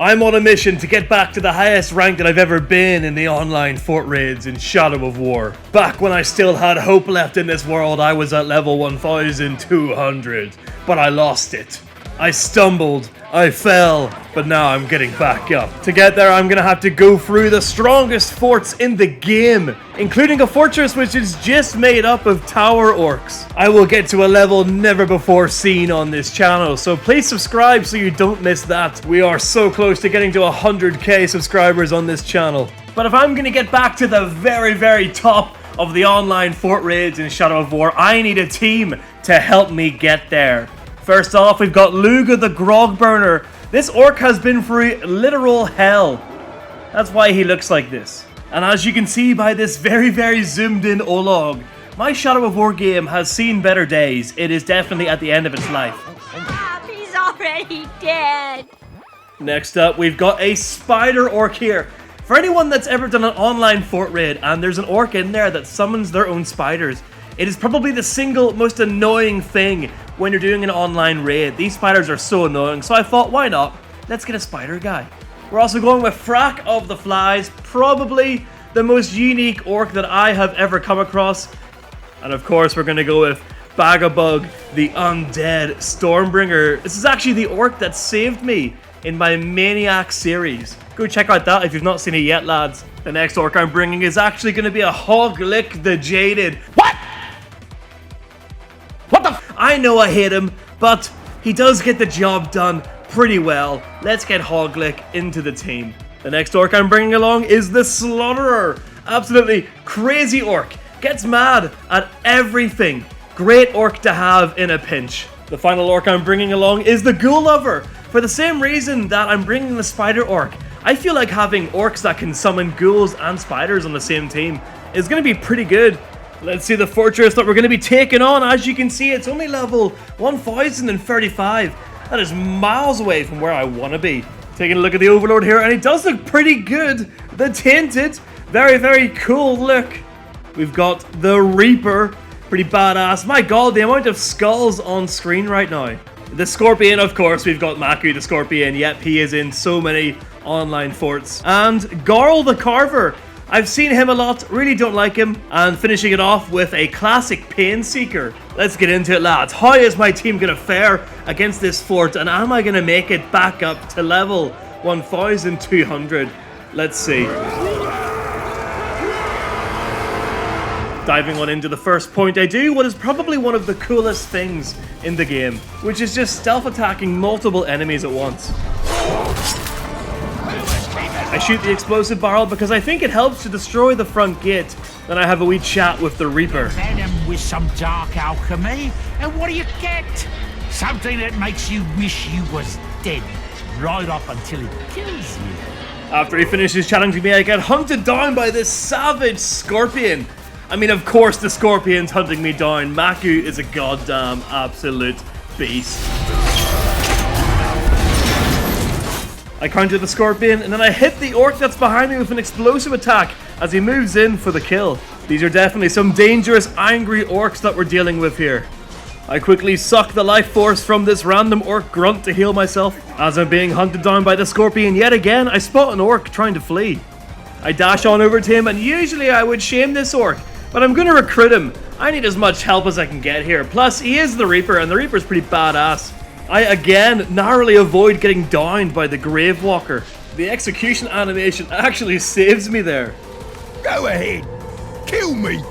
I'm on a mission to get back to the highest rank that I've ever been in the online fort raids in Shadow of War. Back when I still had hope left in this world, I was at level 1200, but I lost it. I stumbled, I fell, but now I'm getting back up. To get there, I'm gonna have to go through the strongest forts in the game, including a fortress which is just made up of tower orcs. I will get to a level never before seen on this channel, so please subscribe so you don't miss that. We are so close to getting to 100k subscribers on this channel. But if I'm gonna get back to the very, very top of the online fort raids in Shadow of War, I need a team to help me get there. First off, we've got Luga the Grog Burner. This orc has been through literal hell. That's why he looks like this. And as you can see by this very, very zoomed in olog, my Shadow of War game has seen better days. It is definitely at the end of its life. He's already dead. Next up, we've got a spider orc here. For anyone that's ever done an online fort raid and there's an orc in there that summons their own spiders, it is probably the single most annoying thing when you're doing an online raid. These spiders are so annoying, so I thought, why not? Let's get a spider guy. We're also going with Frack of the Flies, probably the most unique orc that I have ever come across. And of course, we're going to go with Bagabug, the undead Stormbringer. This is actually the orc that saved me in my Maniac series. Go check out that if you've not seen it yet, lads. The next orc I'm bringing is actually going to be a Hoglick the Jaded. What? What the f? I know I hate him, but he does get the job done pretty well. Let's get Hoglick into the team. The next orc I'm bringing along is the Slaughterer. Absolutely crazy orc. Gets mad at everything. Great orc to have in a pinch. The final orc I'm bringing along is the Ghoul Lover. For the same reason that I'm bringing the Spider Orc, I feel like having orcs that can summon ghouls and spiders on the same team is going to be pretty good. Let's see the fortress that we're going to be taking on. As you can see, it's only level 1035. That is miles away from where I want to be. Taking a look at the Overlord here, and it does look pretty good. The Tainted, very, very cool look. We've got the Reaper, pretty badass. My god, the amount of skulls on screen right now. The Scorpion, of course, we've got Maku the Scorpion. Yep, he is in so many online forts. And Garl the Carver. I've seen him a lot, really don't like him. And finishing it off with a classic Pain Seeker. Let's get into it, lads. How is my team going to fare against this fort? And am I going to make it back up to level 1200? Let's see. Diving on into the first point, I do what is probably one of the coolest things in the game, which is just stealth attacking multiple enemies at once. I shoot the explosive barrel because I think it helps to destroy the front gate. Then I have a wee chat with the Reaper. Venom with some dark alchemy, and what do you get? Something that makes you wish you was dead, right up until it kills you. After he finishes challenging me, I get hunted down by this savage Scorpion. I mean, of course the Scorpion's hunting me down. Maku is a goddamn absolute beast. I counter the Scorpion, and then I hit the Orc that's behind me with an explosive attack as he moves in for the kill. These are definitely some dangerous, angry Orcs that we're dealing with here. I quickly suck the life force from this random Orc grunt to heal myself. As I'm being hunted down by the Scorpion yet again, I spot an Orc trying to flee. I dash on over to him, and usually I would shame this Orc, but I'm going to recruit him. I need as much help as I can get here. Plus, he is the Reaper, and the Reaper's pretty badass. I again narrowly avoid getting downed by the Gravewalker. The execution animation actually saves me there. Go ahead, kill me.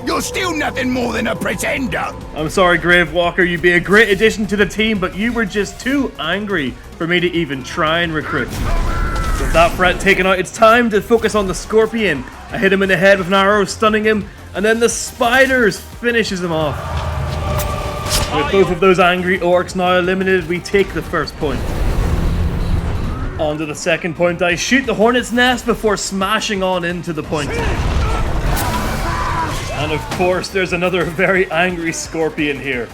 You're still nothing more than a pretender. I'm sorry, Gravewalker, you'd be a great addition to the team, but you were just too angry for me to even try and recruit. With that threat taken out, it's time to focus on the Scorpion. I hit him in the head with an arrow, stunning him, and then the Spiders finishes him off. With both of those angry Orcs now eliminated, we take the first point. On to the second point, I shoot the Hornet's Nest before smashing on into the point. And of course, there's another very angry Scorpion here.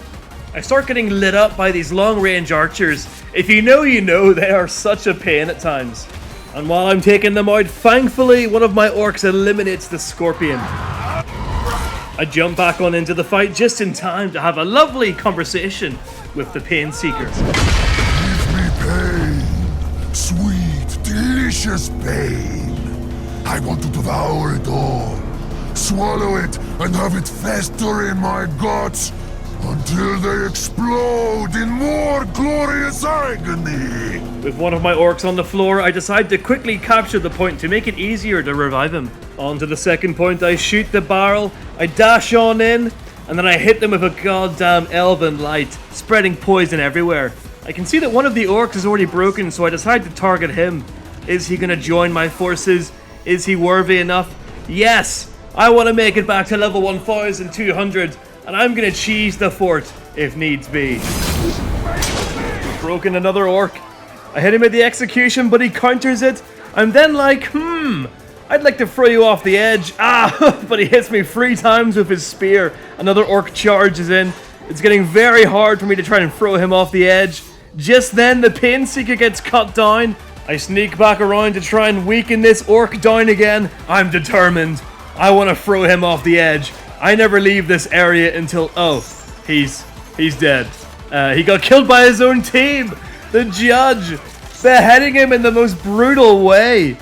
I start getting lit up by these long-range archers. If you know, you know, they are such a pain at times. And while I'm taking them out, thankfully, one of my Orcs eliminates the Scorpion. I jump back on into the fight just in time to have a lovely conversation with the Pain Seekers. Give me pain, Sweet, delicious pain. I want to devour it all. Swallow it and have it fester in my guts until they explode in more glorious agony. With one of my orcs on the floor, I decide to quickly capture the point to make it easier to revive him. On to the second point, I shoot the barrel, I dash on in, and then I hit them with a goddamn elven light, spreading poison everywhere. I can see that one of the orcs is already broken, so I decide to target him. Is he gonna join my forces? Is he worthy enough? Yes! I want to make it back to level 1200, and I'm gonna cheese the fort if needs be. Broken another orc. I hit him with the execution, but he counters it. I'm then like, I'd like to throw you off the edge. But he hits me 3 times with his spear. Another orc charges in. It's getting very hard for me to try and throw him off the edge. Just then, the Pain Seeker gets cut down. I sneak back around to try and weaken this orc down again. I'm determined. I want to throw him off the edge. I never leave this area until... Oh, he's dead. He got killed by his own team. The judge beheading him in the most brutal way.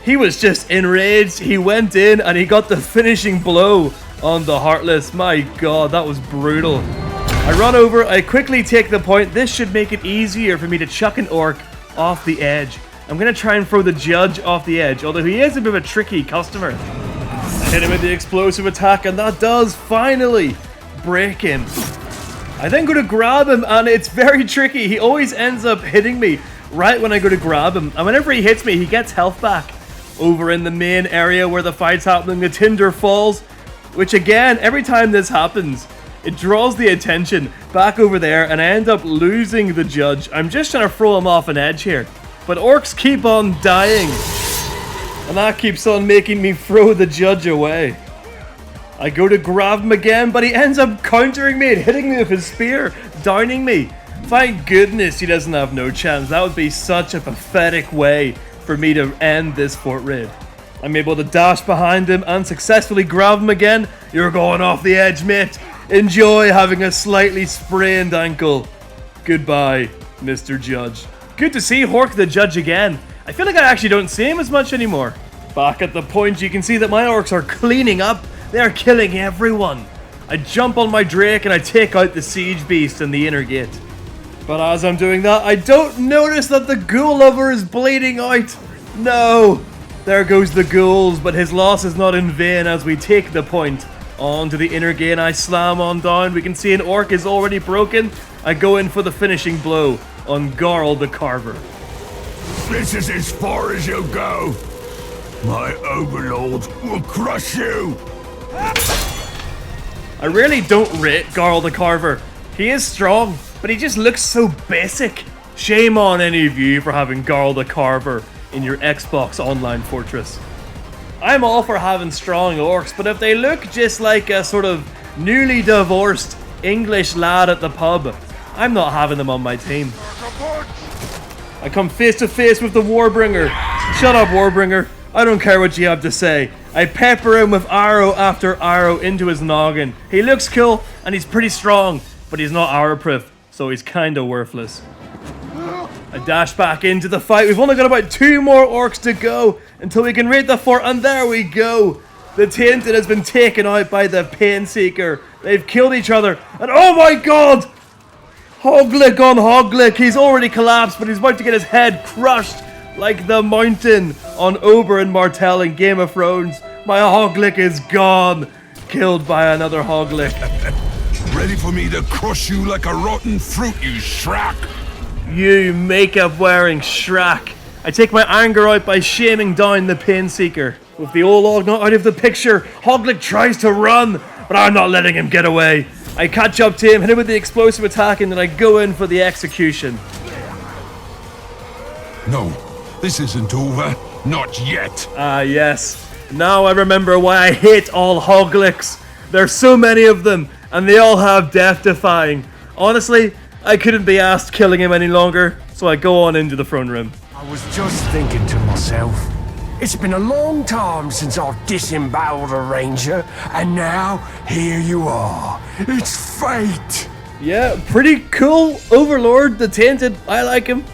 He was just enraged. He went in and he got the finishing blow on the Heartless. My god, that was brutal. I run over, I quickly take the point. This should make it easier for me to chuck an orc off the edge. I'm going to try and throw the judge off the edge, although he is a bit of a tricky customer. I hit him with the explosive attack, and that does finally break him. I then go to grab him, and it's very tricky. He always ends up hitting me right when I go to grab him, and whenever he hits me, he gets health back. Over in the main area where the fight's happening, the tinder falls, which again, every time this happens, it draws the attention back over there, and I end up losing the judge. I'm just trying to throw him off an edge here. But orcs keep on dying, and that keeps on making me throw the judge away. I go to grab him again, but he ends up countering me and hitting me with his spear, downing me. Thank goodness he doesn't have no chance. That would be such a pathetic way for me to end this fort raid. I'm able to dash behind him and successfully grab him again. You're going off the edge, mate. Enjoy having a slightly sprained ankle. Goodbye, Mr. Judge. Good to see Hork the Judge again. I feel like I actually don't see him as much anymore. Back at the point, you can see that my orcs are cleaning up. They are killing everyone. I jump on my Drake and I take out the Siege Beast in the inner gate. But as I'm doing that, I don't notice that the Ghoul Lover is bleeding out. No. There goes the ghouls, but his loss is not in vain as we take the point. On to the inner gate, and I slam on down. We can see an orc is already broken. I go in for the finishing blow on Garl the Carver. This is as far as you'll go. My overlord will crush you. I really don't rate Garl the Carver. He is strong, but he just looks so basic. Shame on any of you for having Garl the Carver in your Xbox Online Fortress. I'm all for having strong orcs, but if they look just like a sort of newly divorced English lad at the pub, I'm not having them on my team. I come face to face with the Warbringer. Shut up, Warbringer. I don't care what you have to say. I pepper him with arrow after arrow into his noggin. He looks cool and he's pretty strong, but he's not arrow-proof, so he's kinda worthless. I dash back into the fight. We've only got about 2 more orcs to go until we can raid the fort, and there we go. The Tainted has been taken out by the Pain Seeker. They've killed each other, and oh my god! Hoglick on Hoglick. He's already collapsed, but he's about to get his head crushed like the mountain on Oberyn Martell in Game of Thrones. My Hoglick is gone. Killed by another Hoglick. Ready for me to crush you like a rotten fruit, you Shrek? You makeup-wearing Shrek. I take my anger out by shaming down the Pain Seeker. With the Olog not out of the picture, Hoglick tries to run, but I'm not letting him get away. I catch up to him, hit him with the explosive attack, and then I go in for the execution. No, this isn't over. Not yet. Ah, yes. Now I remember why I hate all Hoglicks. There's so many of them, and they all have death-defying. Honestly, I couldn't be asked killing him any longer, so I go on into the throne room. I was just thinking to myself, it's been a long time since I've disemboweled a ranger, and now here you are. It's fate. Yeah, pretty cool Overlord, the Tainted. I like him.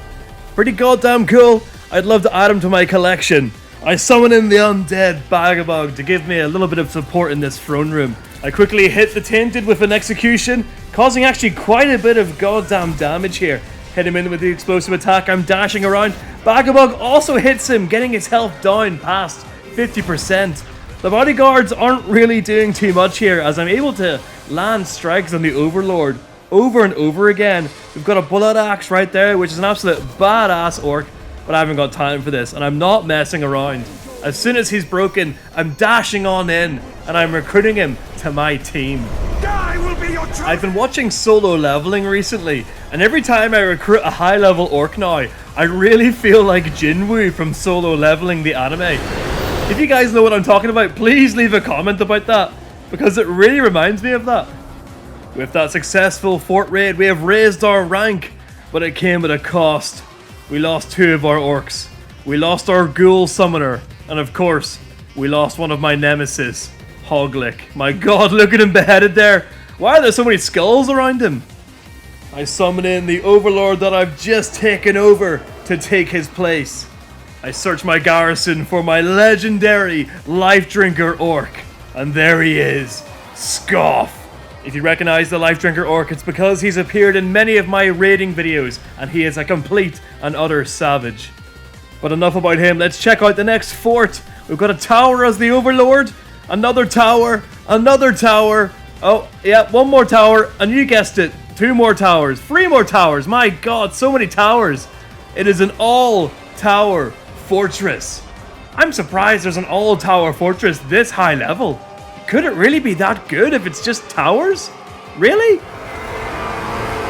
Pretty goddamn cool. I'd love to add him to my collection. I summon in the undead Bagabog to give me a little bit of support in this throne room. I quickly hit the Tainted with an execution, causing actually quite a bit of goddamn damage here. Hit him in with the explosive attack, I'm dashing around. Bagabog also hits him, getting his health down past 50%. The bodyguards aren't really doing too much here, as I'm able to land strikes on the Overlord over and over again. We've got a bullet axe right there, which is an absolute badass orc. But I haven't got time for this, and I'm not messing around. As soon as he's broken, I'm dashing on in, and I'm recruiting him to my team. I've been watching solo leveling recently, and every time I recruit a high level orc now, I really feel like Jinwoo from Solo Leveling the anime. If you guys know what I'm talking about, please leave a comment about that, because it really reminds me of that. With that successful fort raid, we have raised our rank, but it came at a cost. We lost 2 of our orcs. We lost our ghoul summoner. And of course, we lost one of my nemesis, Hoglick. My god, look at him beheaded there. Why are there so many skulls around him? I summon in the overlord that I've just taken over to take his place. I search my garrison for my legendary life drinker orc. And there he is, Scoff. If you recognize the Life Drinker Orc, it's because he's appeared in many of my raiding videos, and he is a complete and utter savage. But enough about him, let's check out the next fort. We've got a tower as the Overlord, another tower, oh yeah, 1 more tower, and you guessed it, 2 more towers, 3 more towers, my god, so many towers. It is an all-tower fortress. I'm surprised there's an all-tower fortress this high level. Could it really be that good if it's just towers? Really?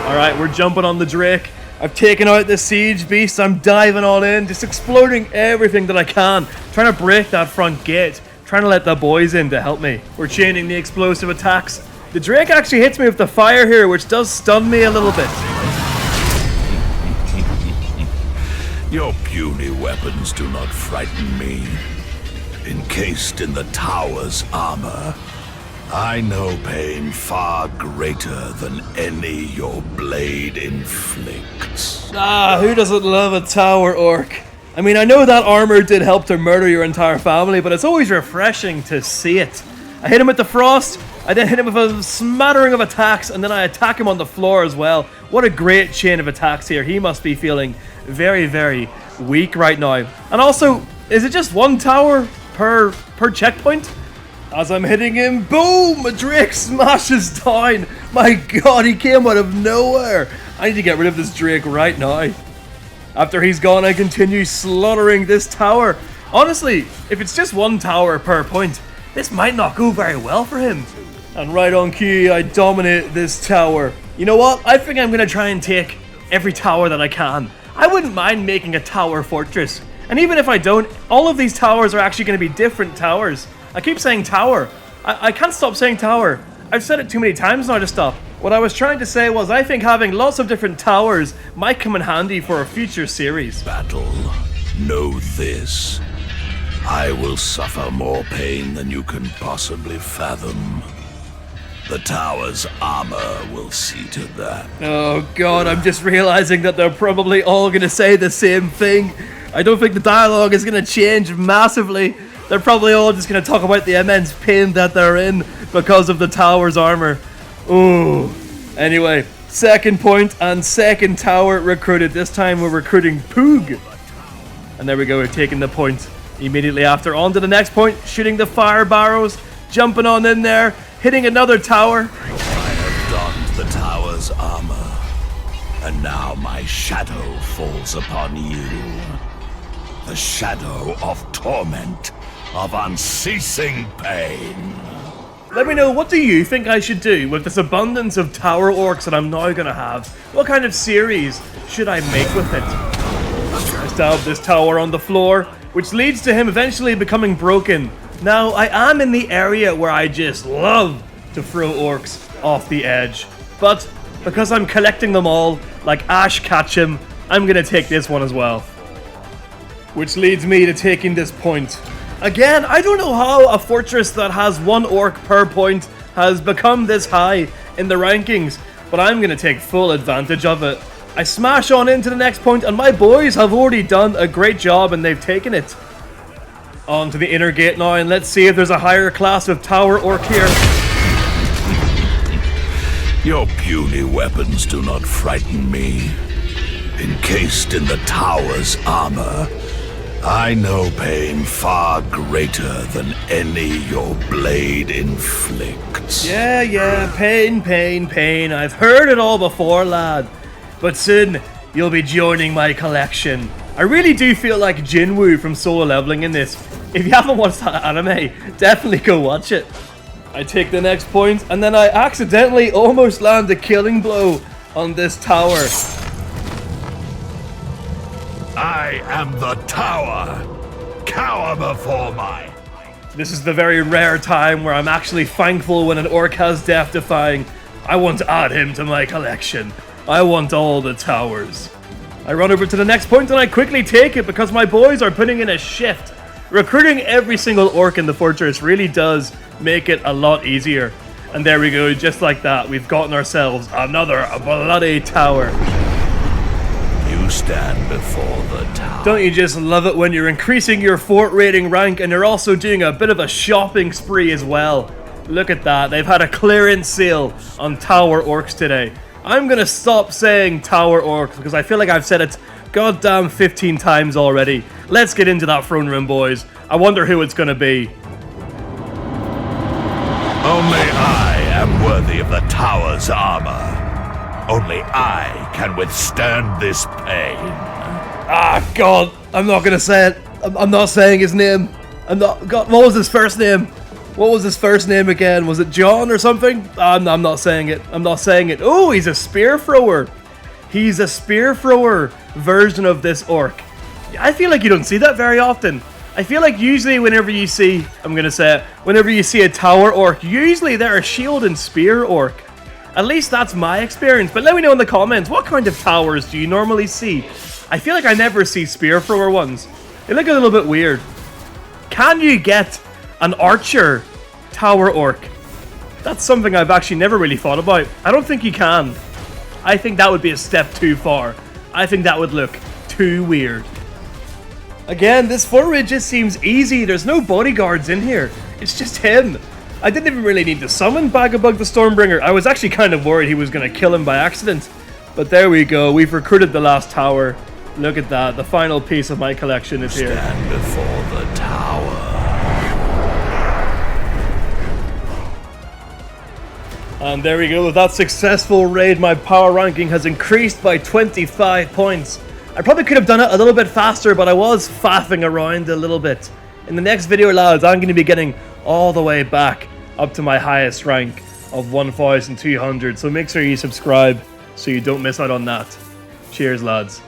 Alright, we're jumping on the Drake. I've taken out the siege beast. I'm diving all in, just exploding everything that I can. Trying to break that front gate. Trying to let the boys in to help me. We're chaining the explosive attacks. The Drake actually hits me with the fire here, which does stun me a little bit. Your puny weapons do not frighten me. Encased in the tower's armor, I know pain far greater than any your blade inflicts. Ah, who doesn't love a tower orc? I mean, I know that armor did help to murder your entire family, but it's always refreshing to see it. I hit him with the frost, I then hit him with a smattering of attacks, and then I attack him on the floor as well. What a great chain of attacks here. He must be feeling very, very weak right now. And also, is it just 1 tower per checkpoint? As I'm hitting him, boom! A Drake smashes down. My god, he came out of nowhere. I need to get rid of this Drake right now. After he's gone, I continue slaughtering this tower. Honestly, if it's just 1 tower per point, this might not go very well for him. And right on cue, I dominate this tower. You know what? I think I'm going to try and take every tower that I can. I wouldn't mind making a tower fortress. And even if I don't, all of these towers are actually going to be different towers. I keep saying tower. I can't stop saying tower. I've said it too many times now to stop. What I was trying to say was I think having lots of different towers might come in handy for a future series. Battle, know this. I will suffer more pain than you can possibly fathom. The tower's armor will see to that. Oh god, I'm just realizing that they're probably all going to say the same thing. I don't think the dialogue is going to change massively. They're probably all just going to talk about the immense pain that they're in because of the tower's armor. Ooh. Anyway, second point and second tower recruited. This time we're recruiting Poog. And there we go, we're taking the point. Immediately after, on to the next point, shooting the fire barrows, jumping on in there, hitting another tower. I have donned the tower's armor, and now my shadow falls upon you. The shadow of torment, of unceasing pain. Let me know, what do you think I should do with this abundance of tower orcs that I'm now going to have? What kind of series should I make with it? I stab this tower on the floor, which leads to him eventually becoming broken. Now, I am in the area where I just love to throw orcs off the edge. But because I'm collecting them all, like Ash Ketchum, I'm going to take this one as well. Which leads me to taking this point. Again, I don't know how a fortress that has 1 orc per point has become this high in the rankings, but I'm going to take full advantage of it. I smash on into the next point, and my boys have already done a great job, and they've taken it. On to the inner gate now, and let's see if there's a higher class of tower orc here. Your puny weapons do not frighten me. Encased in the tower's armor, I know pain far greater than any your blade inflicts. Yeah, pain, pain, pain. I've heard it all before, lad. But soon, you'll be joining my collection. I really do feel like Jinwoo from Solo Leveling in this. If you haven't watched that anime, definitely go watch it. I take the next point, and then I accidentally almost land a killing blow on this tower. I am the tower. Cower before my... This is the very rare time where I'm actually thankful when an orc has Death Defying. I want to add him to my collection. I want all the towers. I run over to the next point and I quickly take it because my boys are putting in a shift. Recruiting every single orc in the fortress really does make it a lot easier. And there we go, just like that, we've gotten ourselves another bloody tower. You stand before the tower. Don't you just love it when you're increasing your fort rating rank and you're also doing a bit of a shopping spree as well? Look at that, they've had a clearance sale on tower orcs today. I'm gonna stop saying tower orcs because I feel like I've said it goddamn 15 times already. Let's get into that throne room, boys. I wonder who it's gonna be. Only I am worthy of the tower's armor. Only I can withstand this pain. Ah, God, I'm not gonna say it. I'm not saying his name. God, what was his first name? What was his first name again? Was it John or something? I'm not saying it. I'm not saying it. Oh, he's a spear thrower. He's a spear thrower version of this orc. I feel like you don't see that very often. I feel like usually whenever you see, I'm gonna say it, whenever you see a tower orc, usually they're a shield and spear orc. At least that's my experience. But let me know in the comments, what kind of towers do you normally see? I feel like I never see spear thrower ones. They look a little bit weird. Can you get an archer tower orc? That's something I've actually never really thought about. I don't think you can. I think that would be a step too far. I think that would look too weird. Again, this fort raid just seems easy. There's no bodyguards in here. It's just him. I didn't even really need to summon Bagabug the Stormbringer. I was actually kind of worried he was going to kill him by accident. But there we go. We've recruited the last tower. Look at that. The final piece of my collection is here. Stand before the tower. And there we go. With that successful raid, my power ranking has increased by 25 points. I probably could have done it a little bit faster, but I was faffing around a little bit. In the next video, lads, I'm going to be getting all the way back up to my highest rank of 1,200. So make sure you subscribe so you don't miss out on that. Cheers, lads.